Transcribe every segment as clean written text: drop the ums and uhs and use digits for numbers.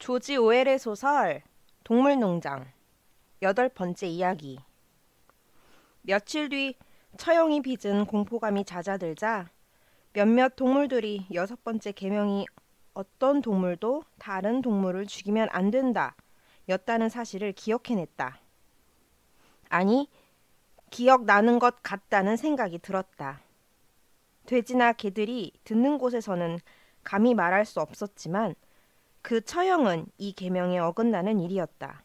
조지 오웰의 소설 동물농장 8번째 이야기. 며칠 뒤 처형이 빚은 공포감이 잦아들자 몇몇 동물들이 6번째 계명이 어떤 동물도 다른 동물을 죽이면 안 된다 였다는 사실을 기억해냈다. 아니, 기억나는 것 같다는 생각이 들었다. 돼지나 개들이 듣는 곳에서는 감히 말할 수 없었지만 그 처형은 이 계명에 어긋나는 일이었다.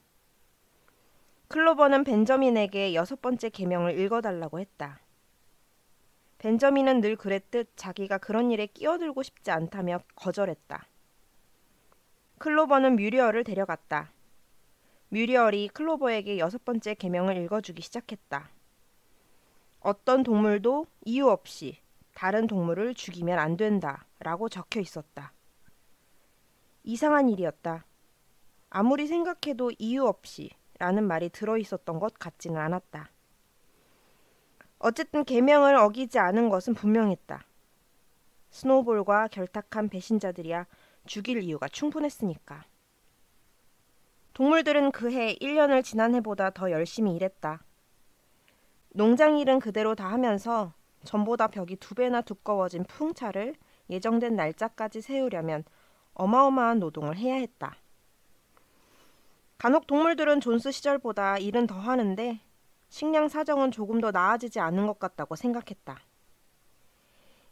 클로버는 벤저민에게 6번째 계명을 읽어달라고 했다. 벤저민은 늘 그랬듯 자기가 그런 일에 끼어들고 싶지 않다며 거절했다. 클로버는 뮤리얼을 데려갔다. 뮤리얼이 클로버에게 6번째 계명을 읽어주기 시작했다. 어떤 동물도 이유 없이 다른 동물을 죽이면 안 된다 라고 적혀 있었다. 이상한 일이었다. 아무리 생각해도 이유 없이 라는 말이 들어있었던 것 같지는 않았다. 어쨌든 계명을 어기지 않은 것은 분명했다. 스노우볼과 결탁한 배신자들이야 죽일 이유가 충분했으니까. 동물들은 그해 1년을 지난 해보다 더 열심히 일했다. 농장 일은 그대로 다 하면서 전보다 벽이 2배나 두꺼워진 풍차를 예정된 날짜까지 세우려면 어마어마한 노동을 해야 했다. 간혹 동물들은 존스 시절보다 일은 더 하는데 식량 사정은 조금 더 나아지지 않은 것 같다고 생각했다.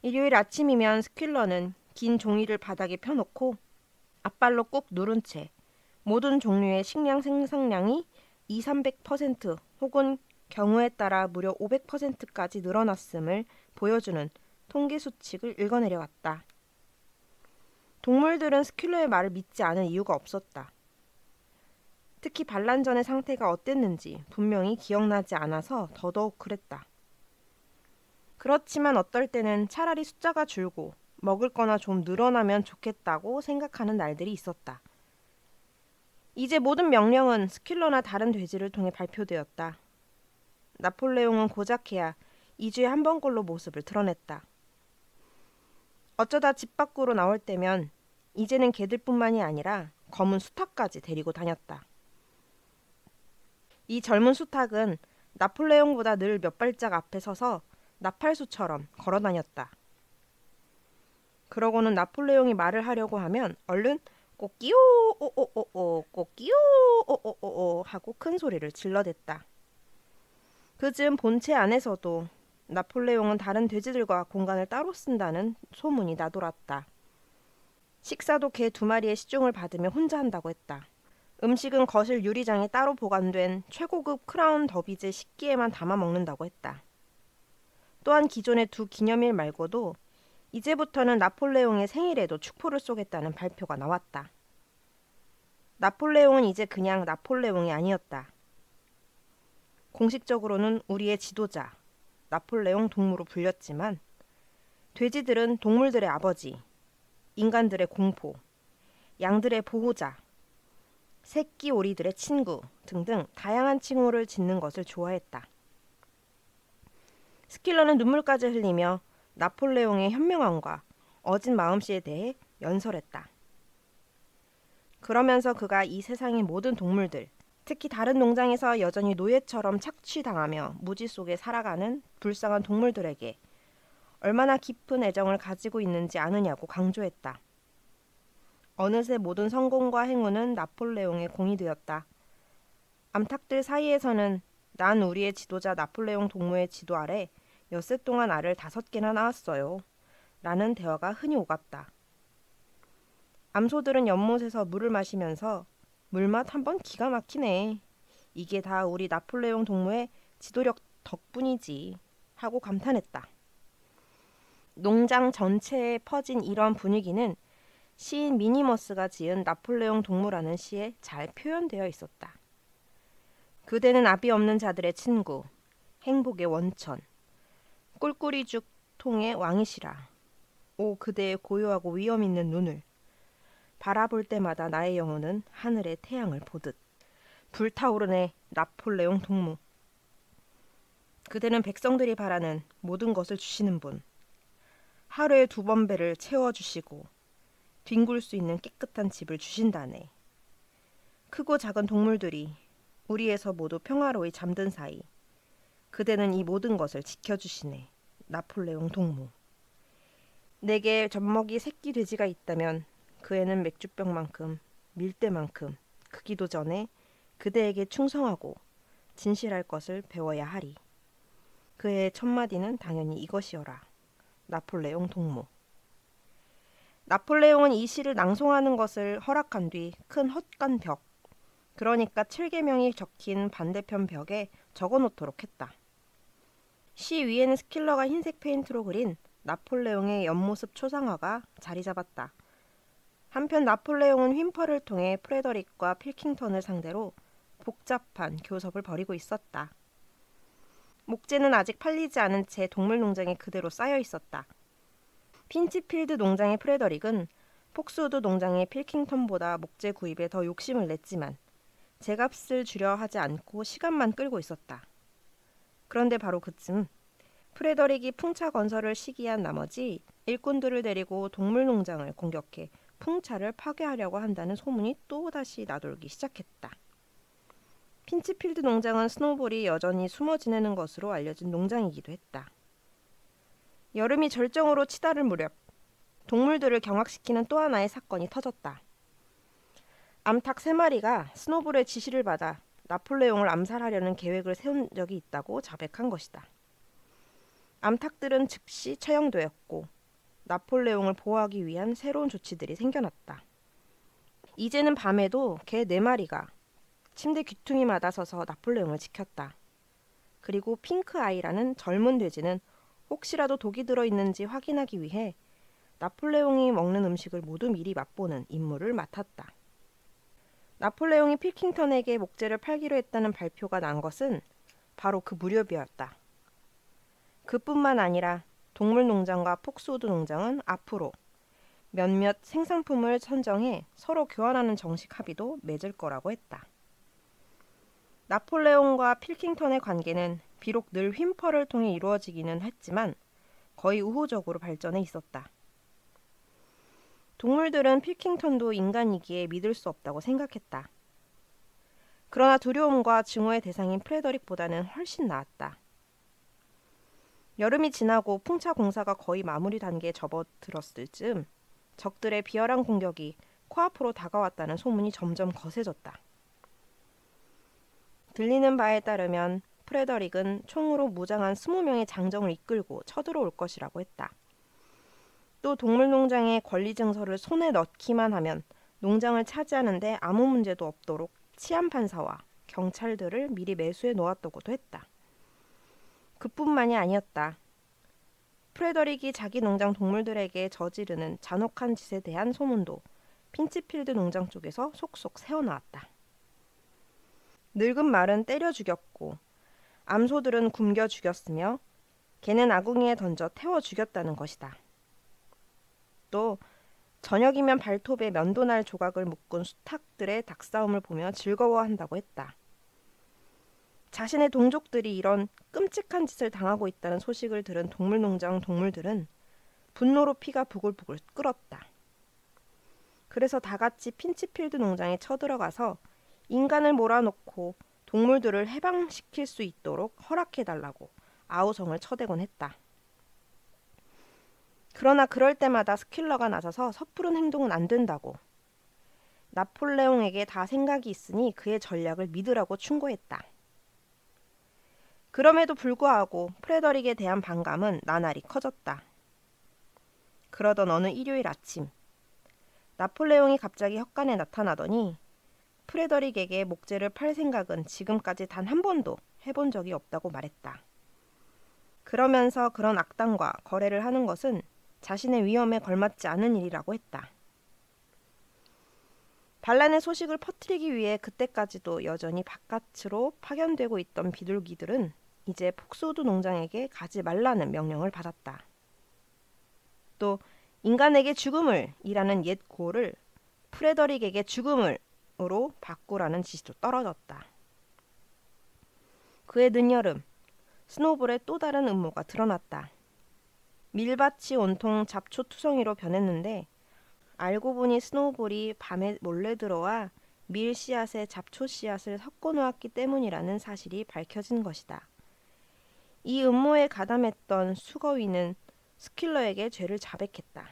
일요일 아침이면 스퀼러는 긴 종이를 바닥에 펴놓고 앞발로 꾹 누른 채 모든 종류의 식량 생산량이 200~300% 혹은 경우에 따라 무려 500%까지 늘어났음을 보여주는 통계 수칙을 읽어내려왔다. 동물들은 스퀼러의 말을 믿지 않을 이유가 없었다. 특히 반란전의 상태가 어땠는지 분명히 기억나지 않아서 더더욱 그랬다. 그렇지만 어떨 때는 차라리 숫자가 줄고 먹을 거나 좀 늘어나면 좋겠다고 생각하는 날들이 있었다. 이제 모든 명령은 스퀼러나 다른 돼지를 통해 발표되었다. 나폴레옹은 고작해야 2주에 한 번꼴로 모습을 드러냈다. 어쩌다 집 밖으로 나올 때면 이제는 개들뿐만이 아니라 검은 수탉까지 데리고 다녔다. 이 젊은 수탉은 나폴레옹보다 늘 몇 발짝 앞에 서서 나팔수처럼 걸어 다녔다. 그러고는 나폴레옹이 말을 하려고 하면 얼른 꼬끼요 오오오오 꼬끼요 오오오오 하고 큰 소리를 질러댔다. 그즈음 본체 안에서도 나폴레옹은 다른 돼지들과 공간을 따로 쓴다는 소문이 나돌았다. 식사도 개 2마리의 시중을 받으며 혼자 한다고 했다. 음식은 거실 유리장에 따로 보관된 최고급 크라운 더비즈 식기에만 담아 먹는다고 했다. 또한 기존의 2 기념일 말고도 이제부터는 나폴레옹의 생일에도 축포를 쏘겠다는 발표가 나왔다. 나폴레옹은 이제 그냥 나폴레옹이 아니었다. 공식적으로는 우리의 지도자, 나폴레옹 동무로 불렸지만 돼지들은 동물들의 아버지, 인간들의 공포, 양들의 보호자, 새끼 오리들의 친구 등등 다양한 칭호를 짓는 것을 좋아했다. 스퀼러는 눈물까지 흘리며 나폴레옹의 현명함과 어진 마음씨에 대해 연설했다. 그러면서 그가 이 세상의 모든 동물들, 특히 다른 농장에서 여전히 노예처럼 착취당하며 무지 속에 살아가는 불쌍한 동물들에게 얼마나 깊은 애정을 가지고 있는지 아느냐고 강조했다. 어느새 모든 성공과 행운은 나폴레옹의 공이 되었다. 암탉들 사이에서는 난 우리의 지도자 나폴레옹 동무의 지도 아래 엿새 동안 알을 5개나 낳았어요. 라는 대화가 흔히 오갔다. 암소들은 연못에서 물을 마시면서 물맛 한번 기가 막히네. 이게 다 우리 나폴레옹 동무의 지도력 덕분이지 하고 감탄했다. 농장 전체에 퍼진 이런 분위기는 시인 미니머스가 지은 나폴레옹 동무라는 시에 잘 표현되어 있었다. 그대는 아비 없는 자들의 친구, 행복의 원천, 꿀꿀이죽 통의 왕이시라. 오 그대의 고요하고 위험 있는 눈을 바라볼 때마다 나의 영혼은 하늘의 태양을 보듯 불타오르네 나폴레옹 동무. 그대는 백성들이 바라는 모든 것을 주시는 분. 하루에 2번 배를 채워주시고 뒹굴 수 있는 깨끗한 집을 주신다네. 크고 작은 동물들이 우리에서 모두 평화로이 잠든 사이 그대는 이 모든 것을 지켜주시네. 나폴레옹 동무. 내게 젖먹이 새끼 돼지가 있다면 그 애는 맥주병만큼 밀대만큼 크기도 전에 그대에게 충성하고 진실할 것을 배워야 하리. 그의 첫마디는 당연히 이것이어라. 나폴레옹 동무. 나폴레옹은 이 시를 낭송하는 것을 허락한 뒤 큰 헛간 벽, 그러니까 7계명이 적힌 반대편 벽에 적어놓도록 했다. 시 위에는 스킬러가 흰색 페인트로 그린 나폴레옹의 옆모습 초상화가 자리 잡았다. 한편 나폴레옹은 휜펄을 통해 프레더릭과 필킹턴을 상대로 복잡한 교섭을 벌이고 있었다. 목재는 아직 팔리지 않은 채 동물농장에 그대로 쌓여 있었다. 핀치필드 농장의 프레더릭은 폭스우드 농장의 필킹턴보다 목재 구입에 더 욕심을 냈지만 제값을 주려 하지 않고 시간만 끌고 있었다. 그런데 바로 그쯤 프레더릭이 풍차 건설을 시기한 나머지 일꾼들을 데리고 동물농장을 공격해 풍차를 파괴하려고 한다는 소문이 또다시 나돌기 시작했다. 핀치필드 농장은 스노볼이 여전히 숨어 지내는 것으로 알려진 농장이기도 했다. 여름이 절정으로 치달을 무렵 동물들을 경악시키는 또 하나의 사건이 터졌다. 암탉 3마리가 스노볼의 지시를 받아 나폴레옹을 암살하려는 계획을 세운 적이 있다고 자백한 것이다. 암탉들은 즉시 처형되었고 나폴레옹을 보호하기 위한 새로운 조치들이 생겨났다. 이제는 밤에도 개 4마리가 침대 귀퉁이마다 서서 나폴레옹을 지켰다. 그리고 핑크아이라는 젊은 돼지는 혹시라도 독이 들어있는지 확인하기 위해 나폴레옹이 먹는 음식을 모두 미리 맛보는 임무를 맡았다. 나폴레옹이 필킹턴에게 목재를 팔기로 했다는 발표가 난 것은 바로 그 무렵이었다. 그뿐만 아니라 동물농장과 폭스우드 농장은 앞으로 몇몇 생산품을 선정해 서로 교환하는 정식 합의도 맺을 거라고 했다. 나폴레옹과 필킹턴의 관계는 비록 늘 휜펄을 통해 이루어지기는 했지만 거의 우호적으로 발전해 있었다. 동물들은 필킹턴도 인간이기에 믿을 수 없다고 생각했다. 그러나 두려움과 증오의 대상인 프레더릭보다는 훨씬 나았다. 여름이 지나고 풍차 공사가 거의 마무리 단계에 접어들었을 즈음 적들의 비열한 공격이 코앞으로 다가왔다는 소문이 점점 거세졌다. 들리는 바에 따르면 프레더릭은 총으로 무장한 20명의 장정을 이끌고 쳐들어올 것이라고 했다. 또 동물농장의 권리 증서를 손에 넣기만 하면 농장을 차지하는데 아무 문제도 없도록 치안판사와 경찰들을 미리 매수해 놓았다고도 했다. 그뿐만이 아니었다. 프레더릭이 자기 농장 동물들에게 저지르는 잔혹한 짓에 대한 소문도 핀치필드 농장 쪽에서 속속 새어나왔다. 늙은 말은 때려 죽였고 암소들은 굶겨 죽였으며 개는 아궁이에 던져 태워 죽였다는 것이다. 또 저녁이면 발톱에 면도날 조각을 묶은 수탉들의 닭싸움을 보며 즐거워한다고 했다. 자신의 동족들이 이런 끔찍한 짓을 당하고 있다는 소식을 들은 동물농장 동물들은 분노로 피가 부글부글 끓었다. 그래서 다 같이 핀치필드 농장에 쳐들어가서 인간을 몰아넣고 동물들을 해방시킬 수 있도록 허락해달라고 아우성을 쳐대곤 했다. 그러나 그럴 때마다 스킬러가 나서서 섣부른 행동은 안 된다고 나폴레옹에게 다 생각이 있으니 그의 전략을 믿으라고 충고했다. 그럼에도 불구하고 프레더릭에 대한 반감은 나날이 커졌다. 그러던 어느 일요일 아침 나폴레옹이 갑자기 헛간에 나타나더니 프레더릭에게 목재를 팔 생각은 지금까지 단 한 번도 해본 적이 없다고 말했다. 그러면서 그런 악당과 거래를 하는 것은 자신의 위험에 걸맞지 않은 일이라고 했다. 반란의 소식을 퍼뜨리기 위해 그때까지도 여전히 바깥으로 파견되고 있던 비둘기들은 이제 폭스우드 농장에게 가지 말라는 명령을 받았다. 또 인간에게 죽음을 이라는 옛 구호를 프레더릭에게 죽음을으로 바꾸라는 지시도 떨어졌다. 그해 늦여름 스노볼의 또 다른 음모가 드러났다. 밀밭이 온통 잡초투성이로 변했는데 알고 보니 스노볼이 밤에 몰래 들어와 밀 씨앗에 잡초 씨앗을 섞어 놓았기 때문이라는 사실이 밝혀진 것이다. 이 음모에 가담했던 수거위는 스킬러에게 죄를 자백했다.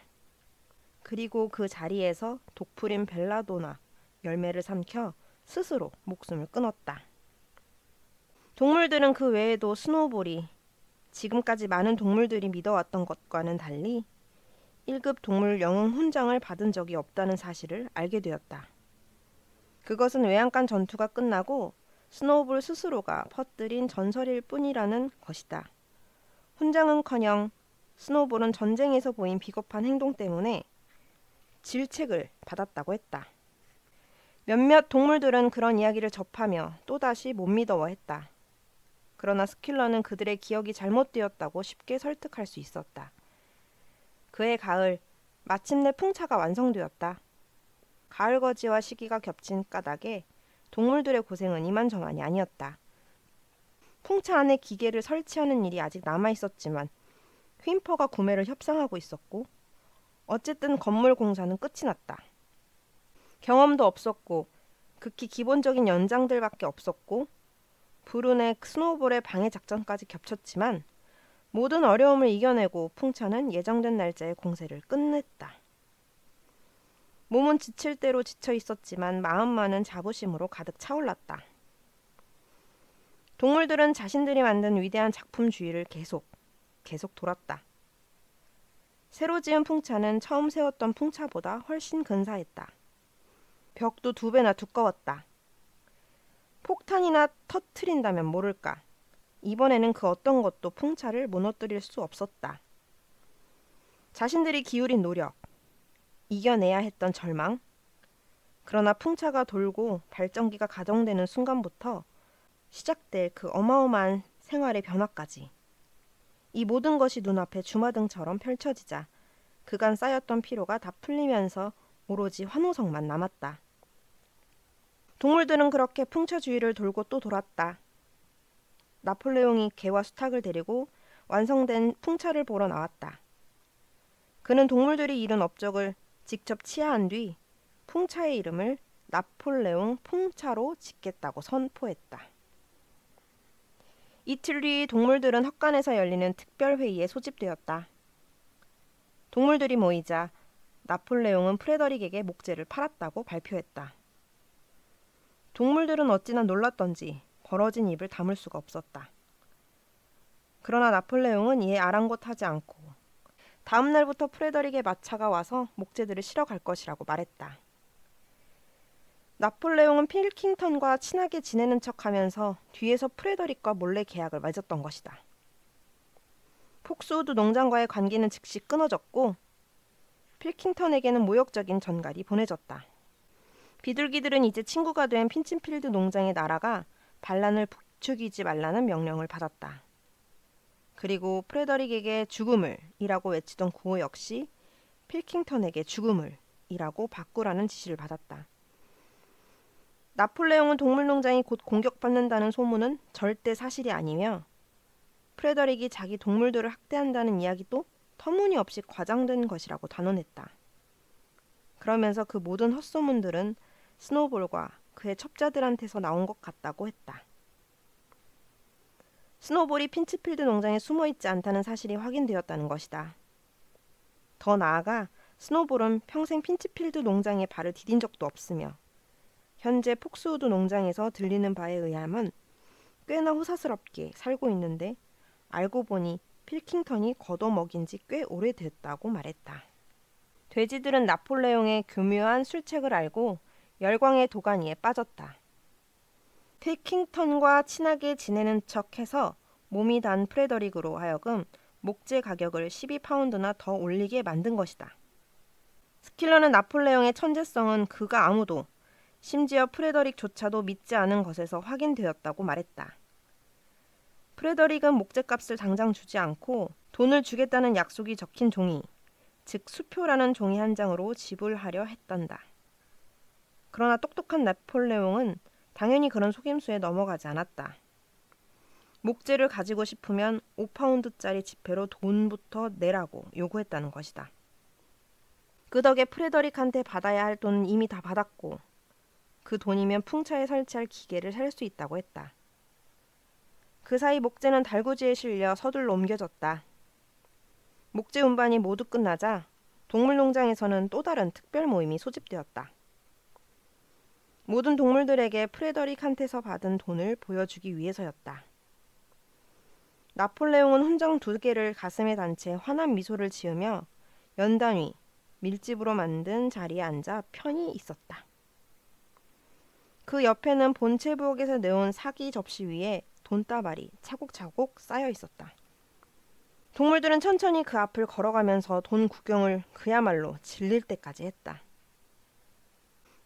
그리고 그 자리에서 독풀인 벨라도나 열매를 삼켜 스스로 목숨을 끊었다. 동물들은 그 외에도 스노우볼이 지금까지 많은 동물들이 믿어왔던 것과는 달리 1급 동물 영웅 훈장을 받은 적이 없다는 사실을 알게 되었다. 그것은 외양간 전투가 끝나고 스노우볼 스스로가 퍼뜨린 전설일 뿐이라는 것이다. 훈장은커녕 스노우볼은 전쟁에서 보인 비겁한 행동 때문에 질책을 받았다고 했다. 몇몇 동물들은 그런 이야기를 접하며 또다시 못 믿어했다. 그러나 스킬러는 그들의 기억이 잘못되었다고 쉽게 설득할 수 있었다. 그해 가을, 마침내 풍차가 완성되었다. 가을거지와 시기가 겹친 까닭에 동물들의 고생은 이만저만이 아니었다. 풍차 안에 기계를 설치하는 일이 아직 남아있었지만 휜퍼가 구매를 협상하고 있었고 어쨌든 건물 공사는 끝이 났다. 경험도 없었고 극히 기본적인 연장들밖에 없었고 불운의 스노우볼의 방해 작전까지 겹쳤지만 모든 어려움을 이겨내고 풍차는 예정된 날짜에 공세를 끝냈다. 몸은 지칠 대로 지쳐 있었지만 마음만은 자부심으로 가득 차올랐다. 동물들은 자신들이 만든 위대한 작품 주위를 계속 돌았다. 새로 지은 풍차는 처음 세웠던 풍차보다 훨씬 근사했다. 벽도 2배나 두꺼웠다. 폭탄이나 터트린다면 모를까. 이번에는 그 어떤 것도 풍차를 무너뜨릴 수 없었다. 자신들이 기울인 노력, 이겨내야 했던 절망, 그러나 풍차가 돌고 발전기가 가동되는 순간부터 시작될 그 어마어마한 생활의 변화까지 이 모든 것이 눈앞에 주마등처럼 펼쳐지자 그간 쌓였던 피로가 다 풀리면서 오로지 환호성만 남았다. 동물들은 그렇게 풍차 주위를 돌고 또 돌았다. 나폴레옹이 개와 수탉을 데리고 완성된 풍차를 보러 나왔다. 그는 동물들이 이룬 업적을 직접 치하한 뒤 풍차의 이름을 나폴레옹 풍차로 짓겠다고 선포했다. 이틀 뒤 동물들은 헛간에서 열리는 특별회의에 소집되었다. 동물들이 모이자 나폴레옹은 프레더릭에게 목재를 팔았다고 발표했다. 동물들은 어찌나 놀랐던지 벌어진 입을 다물 수가 없었다. 그러나 나폴레옹은 이에 아랑곳하지 않고 다음 날부터 프레더릭의 마차가 와서 목재들을 실어 갈 것이라고 말했다. 나폴레옹은 필킹턴과 친하게 지내는 척하면서 뒤에서 프레더릭과 몰래 계약을 맺었던 것이다. 폭스우드 농장과의 관계는 즉시 끊어졌고 필킹턴에게는 모욕적인 전갈이 보내졌다. 비둘기들은 이제 친구가 된 핀치필드 농장에 날아가 반란을 부추기지 말라는 명령을 받았다. 그리고 프레더릭에게 죽음을 이라고 외치던 구호 역시 필킹턴에게 죽음을 이라고 바꾸라는 지시를 받았다. 나폴레옹은 동물농장이 곧 공격받는다는 소문은 절대 사실이 아니며 프레더릭이 자기 동물들을 학대한다는 이야기도 터무니없이 과장된 것이라고 단언했다. 그러면서 그 모든 헛소문들은 스노우볼과 그의 첩자들한테서 나온 것 같다고 했다. 스노우볼이 핀치필드 농장에 숨어있지 않다는 사실이 확인되었다는 것이다. 더 나아가 스노우볼은 평생 핀치필드 농장에 발을 디딘 적도 없으며 현재 폭스우드 농장에서 들리는 바에 의하면 꽤나 호사스럽게 살고 있는데 알고 보니 필킹턴이 걷어먹인 지 꽤 오래됐다고 말했다. 돼지들은 나폴레옹의 교묘한 술책을 알고 열광의 도가니에 빠졌다. 필킹턴과 친하게 지내는 척해서 몸이 단 프레더릭으로 하여금 목재 가격을 12파운드나 더 올리게 만든 것이다. 스킬러는 나폴레옹의 천재성은 그가 아무도 심지어 프레더릭조차도 믿지 않은 것에서 확인되었다고 말했다. 프레더릭은 목재값을 당장 주지 않고 돈을 주겠다는 약속이 적힌 종이, 즉 수표라는 종이 한 장으로 지불하려 했단다. 그러나 똑똑한 나폴레옹은 당연히 그런 속임수에 넘어가지 않았다. 목재를 가지고 싶으면 5파운드짜리 지폐로 돈부터 내라고 요구했다는 것이다. 그 덕에 프레더릭한테 받아야 할 돈은 이미 다 받았고 그 돈이면 풍차에 설치할 기계를 살 수 있다고 했다. 그 사이 목재는 달구지에 실려 서둘러 옮겨졌다. 목재 운반이 모두 끝나자 동물농장에서는 또 다른 특별 모임이 소집되었다. 모든 동물들에게 프레더릭한테서 받은 돈을 보여주기 위해서였다. 나폴레옹은 훈장 2개를 가슴에 단 채 환한 미소를 지으며 연단 위 밀집으로 만든 자리에 앉아 편히 있었다. 그 옆에는 본체 부엌에서 내온 사기 접시 위에 돈다발이 차곡차곡 쌓여 있었다. 동물들은 천천히 그 앞을 걸어가면서 돈 구경을 그야말로 질릴 때까지 했다.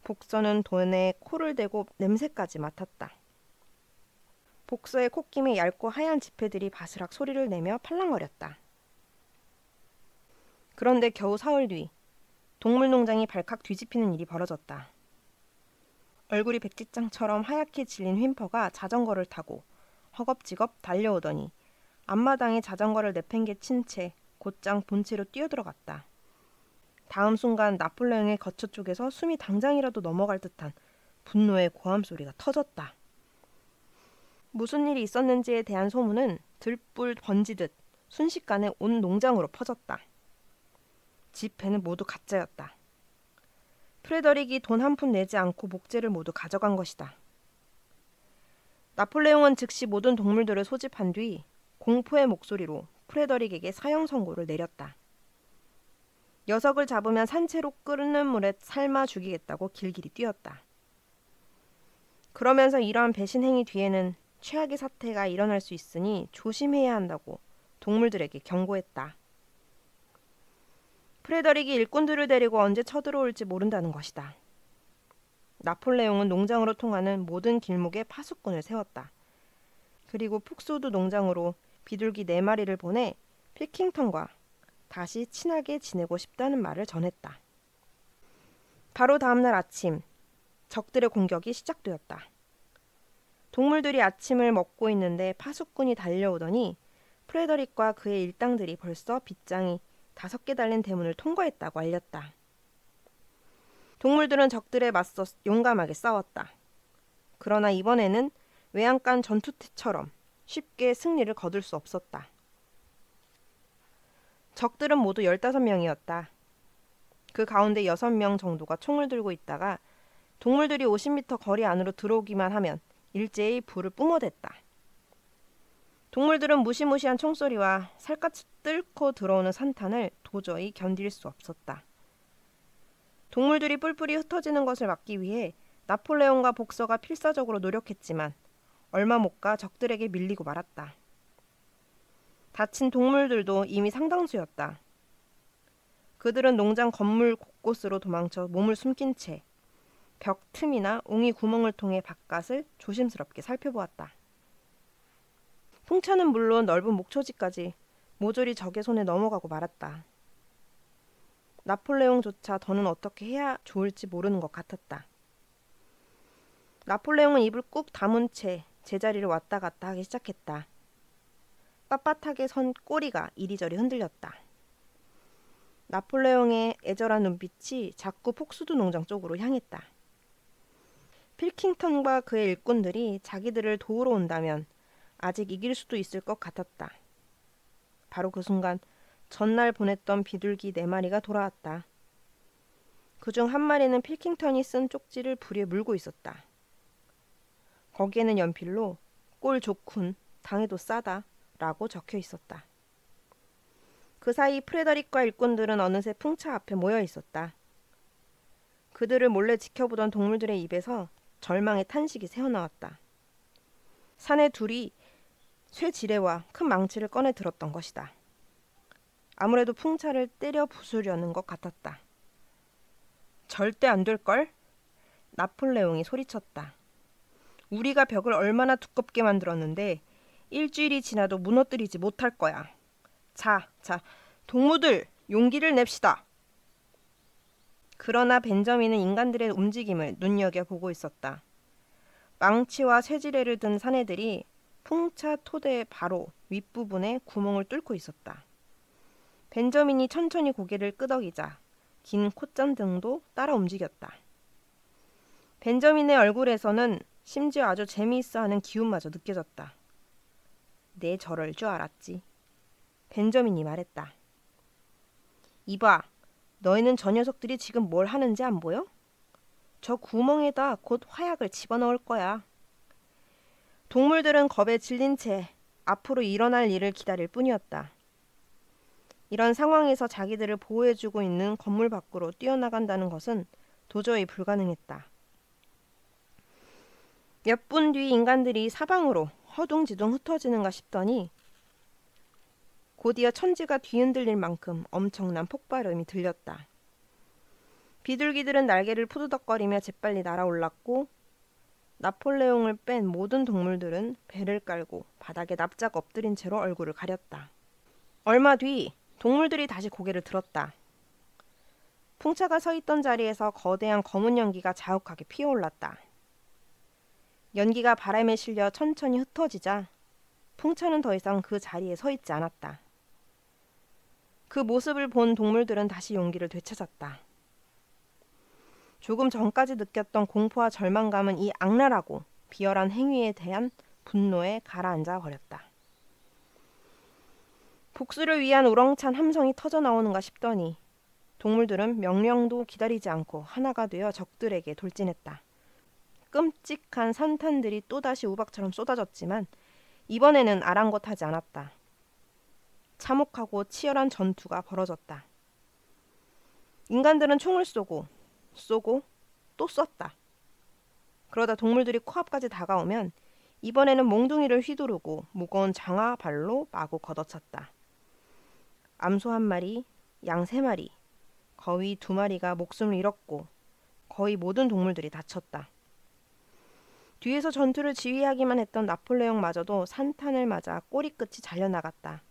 복서는 돈에 코를 대고 냄새까지 맡았다. 복서의 콧김에 얇고 하얀 지폐들이 바스락 소리를 내며 팔랑거렸다. 그런데 겨우 사흘 뒤 동물농장이 발칵 뒤집히는 일이 벌어졌다. 얼굴이 백지장처럼 하얗게 질린 휜퍼가 자전거를 타고 허겁지겁 달려오더니 앞마당에 자전거를 내팽개친 채 곧장 본체로 뛰어들어갔다. 다음 순간 나폴레옹의 거처 쪽에서 숨이 당장이라도 넘어갈 듯한 분노의 고함 소리가 터졌다. 무슨 일이 있었는지에 대한 소문은 들불 번지듯 순식간에 온 농장으로 퍼졌다. 지폐는 모두 가짜였다. 프레더릭이 돈 한 푼 내지 않고 목재를 모두 가져간 것이다. 나폴레옹은 즉시 모든 동물들을 소집한 뒤 공포의 목소리로 프레더릭에게 사형 선고를 내렸다. 녀석을 잡으면 산채로 끓는 물에 삶아 죽이겠다고 길길이 뛰었다. 그러면서 이러한 배신 행위 뒤에는 최악의 사태가 일어날 수 있으니 조심해야 한다고 동물들에게 경고했다. 프레더릭이 일꾼들을 데리고 언제 쳐들어올지 모른다는 것이다. 나폴레옹은 농장으로 통하는 모든 길목에 파수꾼을 세웠다. 그리고 푹소드 농장으로 비둘기 4마리를 보내 필킹턴과 다시 친하게 지내고 싶다는 말을 전했다. 바로 다음날 아침, 적들의 공격이 시작되었다. 동물들이 아침을 먹고 있는데 파수꾼이 달려오더니 프레더릭과 그의 일당들이 벌써 빗장이 5개 달린 대문을 통과했다고 알렸다. 동물들은 적들에 맞서 용감하게 싸웠다. 그러나 이번에는 외양간 전투 때처럼 쉽게 승리를 거둘 수 없었다. 적들은 모두 15명이었다. 그 가운데 6명 정도가 총을 들고 있다가 동물들이 50m 거리 안으로 들어오기만 하면 일제히 불을 뿜어댔다. 동물들은 무시무시한 총소리와 살갗을 뚫고 들어오는 산탄을 도저히 견딜 수 없었다. 동물들이 뿔뿔이 흩어지는 것을 막기 위해 나폴레옹과 복서가 필사적으로 노력했지만 얼마 못 가 적들에게 밀리고 말았다. 다친 동물들도 이미 상당수였다. 그들은 농장 건물 곳곳으로 도망쳐 몸을 숨긴 채 벽 틈이나 옹이 구멍을 통해 바깥을 조심스럽게 살펴보았다. 풍차는 물론 넓은 목초지까지 모조리 적의 손에 넘어가고 말았다. 나폴레옹조차 더는 어떻게 해야 좋을지 모르는 것 같았다. 나폴레옹은 입을 꾹 다문 채 제자리를 왔다 갔다 하기 시작했다. 빳빳하게 선 꼬리가 이리저리 흔들렸다. 나폴레옹의 애절한 눈빛이 자꾸 폭수드 농장 쪽으로 향했다. 필킹턴과 그의 일꾼들이 자기들을 도우러 온다면 아직 이길 수도 있을 것 같았다. 바로 그 순간 전날 보냈던 비둘기 4마리가 돌아왔다. 그중 한 마리는 필킹턴이 쓴 쪽지를 불에 물고 있었다. 거기에는 연필로 꼴 좋군, 당해도 싸다 라고 적혀 있었다. 그 사이 프레더릭과 일꾼들은 어느새 풍차 앞에 모여 있었다. 그들을 몰래 지켜보던 동물들의 입에서 절망의 탄식이 새어나왔다. 사내 둘이 쇠지뢰와 큰 망치를 꺼내 들었던 것이다. 아무래도 풍차를 때려 부수려는 것 같았다. 절대 안 될걸? 나폴레옹이 소리쳤다. 우리가 벽을 얼마나 두껍게 만들었는데 일주일이 지나도 무너뜨리지 못할 거야. 자, 동무들 용기를 냅시다. 그러나 벤저민은 인간들의 움직임을 눈여겨보고 있었다. 망치와 쇠지뢰를 든 사내들이 풍차 토대 바로 윗부분에 구멍을 뚫고 있었다. 벤저민이 천천히 고개를 끄덕이자 긴 콧잔등도 따라 움직였다. 벤저민의 얼굴에서는 심지어 아주 재미있어하는 기운마저 느껴졌다. 내 저럴 줄 알았지. 벤저민이 말했다. 이봐, 너희는 저 녀석들이 지금 뭘 하는지 안 보여? 저 구멍에다 곧 화약을 집어넣을 거야. 동물들은 겁에 질린 채 앞으로 일어날 일을 기다릴 뿐이었다. 이런 상황에서 자기들을 보호해주고 있는 건물 밖으로 뛰어나간다는 것은 도저히 불가능했다. 몇 분 뒤 인간들이 사방으로 허둥지둥 흩어지는가 싶더니 곧이어 천지가 뒤흔들릴 만큼 엄청난 폭발음이 들렸다. 비둘기들은 날개를 푸드덕거리며 재빨리 날아올랐고 나폴레옹을 뺀 모든 동물들은 배를 깔고 바닥에 납작 엎드린 채로 얼굴을 가렸다. 얼마 뒤 동물들이 다시 고개를 들었다. 풍차가 서 있던 자리에서 거대한 검은 연기가 자욱하게 피어올랐다. 연기가 바람에 실려 천천히 흩어지자 풍차는 더 이상 그 자리에 서 있지 않았다. 그 모습을 본 동물들은 다시 용기를 되찾았다. 조금 전까지 느꼈던 공포와 절망감은 이 악랄하고 비열한 행위에 대한 분노에 가라앉아 버렸다. 복수를 위한 우렁찬 함성이 터져나오는가 싶더니 동물들은 명령도 기다리지 않고 하나가 되어 적들에게 돌진했다. 끔찍한 산탄들이 또다시 우박처럼 쏟아졌지만 이번에는 아랑곳하지 않았다. 참혹하고 치열한 전투가 벌어졌다. 인간들은 총을 쏘고 또 쐈다. 그러다 동물들이 코앞까지 다가오면 이번에는 몽둥이를 휘두르고 무거운 장화 발로 마구 걷어찼다. 암소 1마리, 양 3마리, 거위 2마리가 목숨을 잃었고 거의 모든 동물들이 다쳤다. 뒤에서 전투를 지휘하기만 했던 나폴레옹마저도 산탄을 맞아 꼬리끝이 잘려나갔다.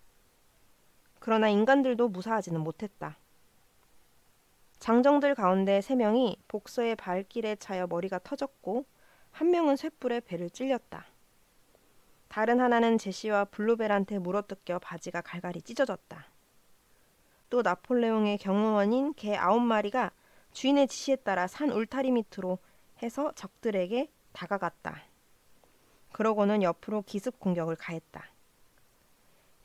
그러나 인간들도 무사하지는 못했다. 장정들 가운데 3명이 복서의 발길에 차여 머리가 터졌고 1명은 쇳불에 배를 찔렸다. 다른 하나는 제시와 블루벨한테 물어뜯겨 바지가 갈갈이 찢어졌다. 또 나폴레옹의 경호원인 개 9마리가 주인의 지시에 따라 산 울타리 밑으로 해서 적들에게 다가갔다. 그러고는 옆으로 기습 공격을 가했다.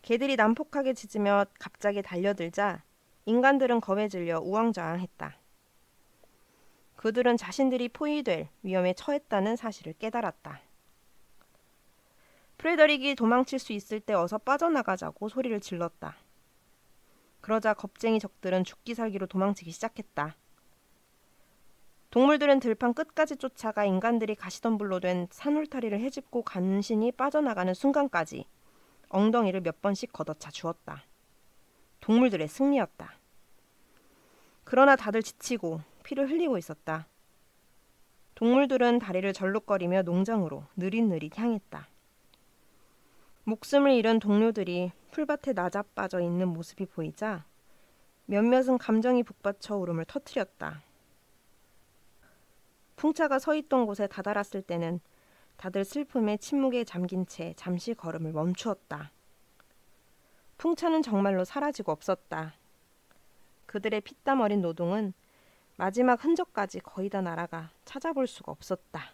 개들이 난폭하게 짖으며 갑자기 달려들자 인간들은 겁에 질려 우왕좌왕했다. 그들은 자신들이 포위될 위험에 처했다는 사실을 깨달았다. 프레더릭이 도망칠 수 있을 때 어서 빠져나가자고 소리를 질렀다. 그러자 겁쟁이 적들은 죽기 살기로 도망치기 시작했다. 동물들은 들판 끝까지 쫓아가 인간들이 가시덤불로 된 산울타리를 헤집고 간신히 빠져나가는 순간까지 엉덩이를 몇 번씩 걷어차 주었다. 동물들의 승리였다. 그러나 다들 지치고 피를 흘리고 있었다. 동물들은 다리를 절룩거리며 농장으로 느릿느릿 향했다. 목숨을 잃은 동료들이 풀밭에 나자빠져 있는 모습이 보이자 몇몇은 감정이 북받쳐 울음을 터뜨렸다. 풍차가 서 있던 곳에 다다랐을 때는 다들 슬픔에 침묵에 잠긴 채 잠시 걸음을 멈추었다. 풍차는 정말로 사라지고 없었다. 그들의 피땀 어린 노동은 마지막 흔적까지 거의 다 날아가 찾아볼 수가 없었다.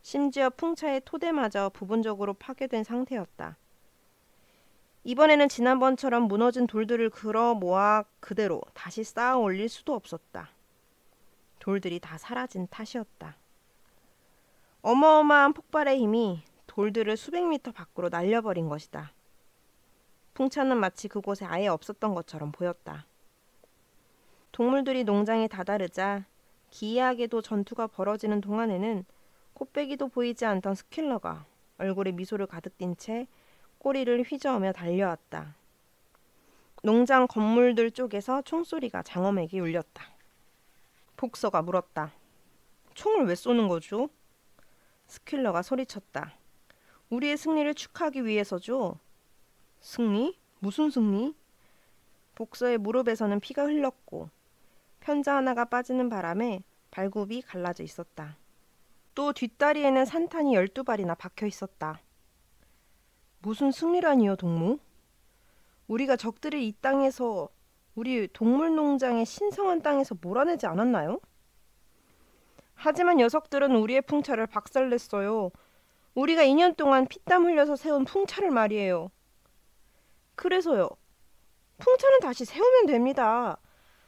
심지어 풍차의 토대마저 부분적으로 파괴된 상태였다. 이번에는 지난번처럼 무너진 돌들을 걸어 모아 그대로 다시 쌓아 올릴 수도 없었다. 돌들이 다 사라진 탓이었다. 어마어마한 폭발의 힘이 돌들을 수백 미터 밖으로 날려버린 것이다. 풍차는 마치 그곳에 아예 없었던 것처럼 보였다. 동물들이 농장에 다다르자 기이하게도 전투가 벌어지는 동안에는 코빼기도 보이지 않던 스킬러가 얼굴에 미소를 가득 띤 채 꼬리를 휘저으며 달려왔다. 농장 건물들 쪽에서 총소리가 장엄하게 울렸다. 복서가 물었다. 총을 왜 쏘는 거죠? 스킬러가 소리쳤다. 우리의 승리를 축하하기 위해서죠. 승리? 무슨 승리? 복서의 무릎에서는 피가 흘렀고 편자 하나가 빠지는 바람에 발굽이 갈라져 있었다. 또 뒷다리에는 산탄이 12발이나 박혀 있었다. 무슨 승리라니요, 동무? 우리가 적들을 이 땅에서 우리 동물농장의 신성한 땅에서 몰아내지 않았나요? 하지만 녀석들은 우리의 풍차를 박살냈어요. 우리가 2년 동안 피땀 흘려서 세운 풍차를 말이에요. 그래서요. 풍차는 다시 세우면 됩니다.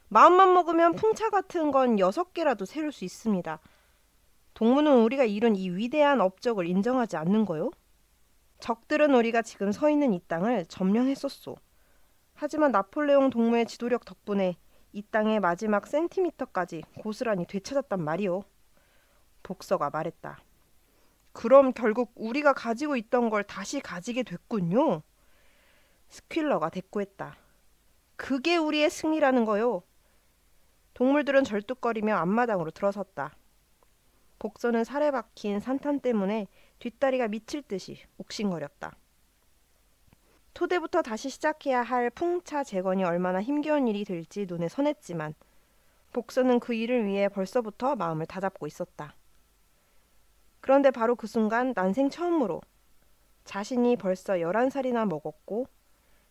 마음만 먹으면 풍차 같은 건 6개라도 세울 수 있습니다. 동무는 우리가 이룬 이 위대한 업적을 인정하지 않는 거요? 적들은 우리가 지금 서 있는 이 땅을 점령했었소. 하지만 나폴레옹 동무의 지도력 덕분에 이 땅의 마지막 센티미터까지 고스란히 되찾았단 말이오. 복서가 말했다. 그럼 결국 우리가 가지고 있던 걸 다시 가지게 됐군요. 스퀼러가 대꾸했다. 그게 우리의 승리라는 거요. 동물들은 절뚝거리며 앞마당으로 들어섰다. 복서는 살에 박힌 산탄 때문에 뒷다리가 미칠 듯이 욱신거렸다. 토대부터 다시 시작해야 할 풍차 재건이 얼마나 힘겨운 일이 될지 눈에 선했지만 복서는 그 일을 위해 벌써부터 마음을 다잡고 있었다. 그런데 바로 그 순간 난생 처음으로 자신이 벌써 11살이나 먹었고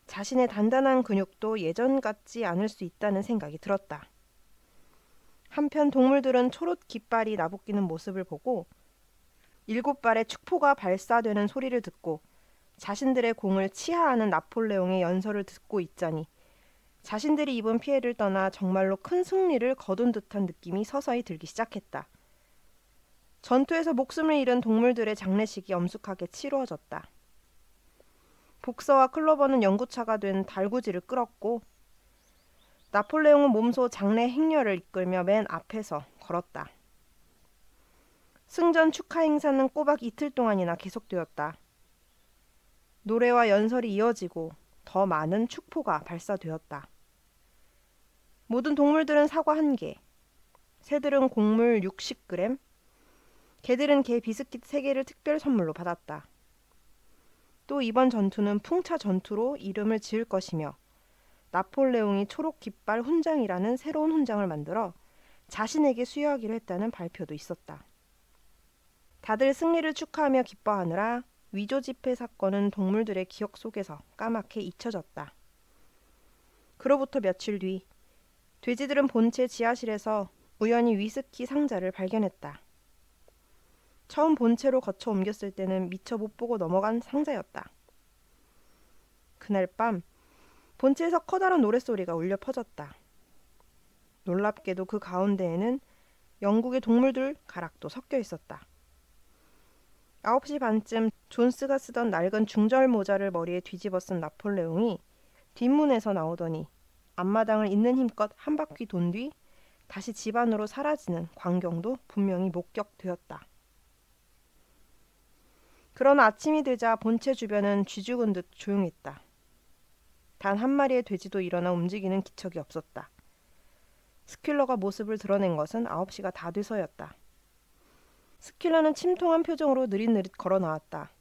자신의 단단한 근육도 예전 같지 않을 수 있다는 생각이 들었다. 한편 동물들은 초록 깃발이 나부끼는 모습을 보고 7발의 축포가 발사되는 소리를 듣고 자신들의 공을 치하하는 나폴레옹의 연설을 듣고 있자니 자신들이 입은 피해를 떠나 정말로 큰 승리를 거둔 듯한 느낌이 서서히 들기 시작했다. 전투에서 목숨을 잃은 동물들의 장례식이 엄숙하게 치루어졌다. 복서와 클로버는 연구차가 된 달구지를 끌었고 나폴레옹은 몸소 장례 행렬을 이끌며 맨 앞에서 걸었다. 승전 축하 행사는 꼬박 이틀 동안이나 계속되었다. 노래와 연설이 이어지고 더 많은 축포가 발사되었다. 모든 동물들은 사과 1개, 새들은 곡물 60g, 개들은 개 비스킷 3개를 특별 선물로 받았다. 또 이번 전투는 풍차 전투로 이름을 지을 것이며 나폴레옹이 초록 깃발 훈장이라는 새로운 훈장을 만들어 자신에게 수여하기로 했다는 발표도 있었다. 다들 승리를 축하하며 기뻐하느라 위조 지폐 사건은 동물들의 기억 속에서 까맣게 잊혀졌다. 그로부터 며칠 뒤 돼지들은 본체 지하실에서 우연히 위스키 상자를 발견했다. 처음 본체로 거쳐 옮겼을 때는 미처 못 보고 넘어간 상자였다. 그날 밤 본체에서 커다란 노랫소리가 울려 퍼졌다. 놀랍게도 그 가운데에는 영국의 동물들 가락도 섞여 있었다. 9시 반쯤 존스가 쓰던 낡은 중절 모자를 머리에 뒤집어 쓴 나폴레옹이 뒷문에서 나오더니 앞마당을 있는 힘껏 한 바퀴 돈 뒤 다시 집 안으로 사라지는 광경도 분명히 목격되었다. 그러나 아침이 되자 본체 주변은 쥐죽은 듯 조용했다. 단 한 마리의 돼지도 일어나 움직이는 기척이 없었다. 스퀼러가 모습을 드러낸 것은 9시가 다 돼서였다. 스퀼러는 침통한 표정으로 느릿느릿 걸어 나왔다.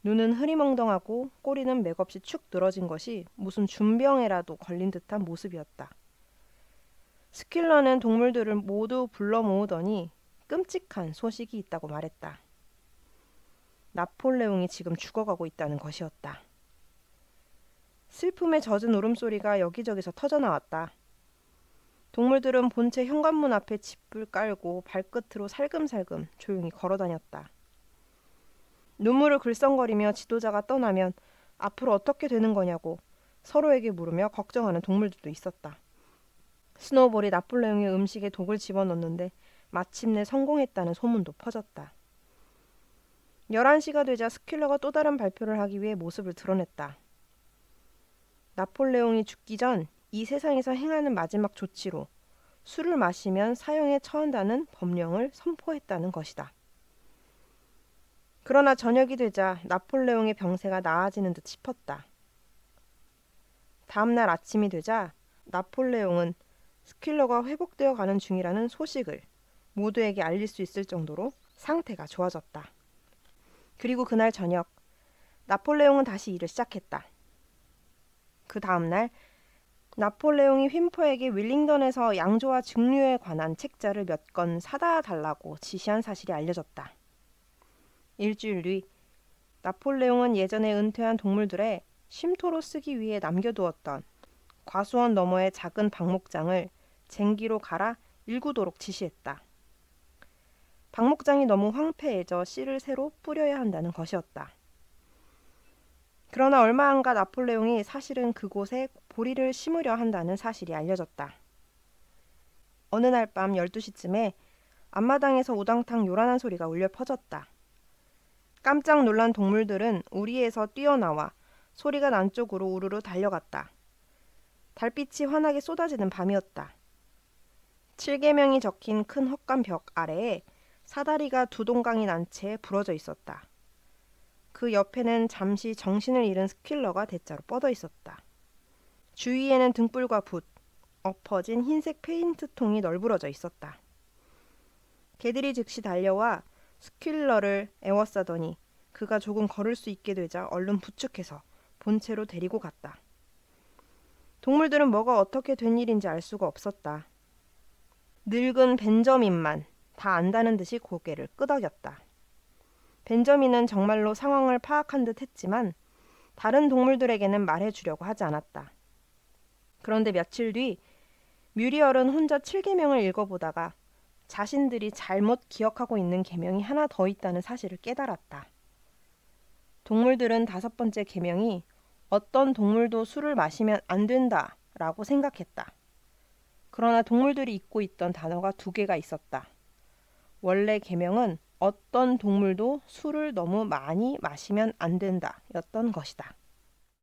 눈은 흐리멍덩하고 꼬리는 맥없이 축 늘어진 것이 무슨 준병에라도 걸린 듯한 모습이었다. 스퀼러는 동물들을 모두 불러 모으더니 끔찍한 소식이 있다고 말했다. 나폴레옹이 지금 죽어가고 있다는 것이었다. 슬픔에 젖은 울음소리가 여기저기서 터져나왔다. 동물들은 본체 현관문 앞에 짚을 깔고 발끝으로 살금살금 조용히 걸어다녔다. 눈물을 글썽거리며 지도자가 떠나면 앞으로 어떻게 되는 거냐고 서로에게 물으며 걱정하는 동물들도 있었다. 스노우볼이 나폴레옹의 음식에 독을 집어넣는데 마침내 성공했다는 소문도 퍼졌다. 11시가 되자 스퀼러가 또 다른 발표를 하기 위해 모습을 드러냈다. 나폴레옹이 죽기 전 이 세상에서 행하는 마지막 조치로 술을 마시면 사형에 처한다는 법령을 선포했다는 것이다. 그러나 저녁이 되자 나폴레옹의 병세가 나아지는 듯 싶었다. 다음 날 아침이 되자 나폴레옹은 스퀼러가 회복되어 가는 중이라는 소식을 모두에게 알릴 수 있을 정도로 상태가 좋아졌다. 그리고 그날 저녁 나폴레옹은 다시 일을 시작했다. 그 다음 날 나폴레옹이 휜퍼에게 윌링던에서 양조와 증류에 관한 책자를 몇 권 사다 달라고 지시한 사실이 알려졌다. 일주일 뒤 나폴레옹은 예전에 은퇴한 동물들의 쉼터로 쓰기 위해 남겨두었던 과수원 너머의 작은 박목장을 쟁기로 갈아 일구도록 지시했다. 박 목장이 너무 황폐해져 씨를 새로 뿌려야 한다는 것이었다. 그러나 얼마 안 가 나폴레옹이 사실은 그곳에 보리를 심으려 한다는 사실이 알려졌다. 어느 날 밤 12시쯤에 앞마당에서 우당탕 요란한 소리가 울려 퍼졌다. 깜짝 놀란 동물들은 우리에서 뛰어나와 소리가 난 쪽으로 우르르 달려갔다. 달빛이 환하게 쏟아지는 밤이었다. 7계명이 적힌 큰 헛간 벽 아래에 사다리가 두 동강이 난 채 부러져 있었다. 그 옆에는 잠시 정신을 잃은 스퀼러가 대자로 뻗어 있었다. 주위에는 등불과 붓, 엎어진 흰색 페인트통이 널브러져 있었다. 개들이 즉시 달려와 스퀼러를 에워싸더니 그가 조금 걸을 수 있게 되자 얼른 부축해서 본체로 데리고 갔다. 동물들은 뭐가 어떻게 된 일인지 알 수가 없었다. 늙은 벤저민만 다 안다는 듯이 고개를 끄덕였다. 벤저민은 정말로 상황을 파악한 듯 했지만 다른 동물들에게는 말해주려고 하지 않았다. 그런데 며칠 뒤 뮤리얼은 혼자 7계명을 읽어보다가 자신들이 잘못 기억하고 있는 계명이 하나 더 있다는 사실을 깨달았다. 동물들은 5번째 계명이 어떤 동물도 술을 마시면 안 된다 라고 생각했다. 그러나 동물들이 잊고 있던 단어가 2개가 있었다. 원래 계명은 어떤 동물도 술을 너무 많이 마시면 안 된다 였던 것이다.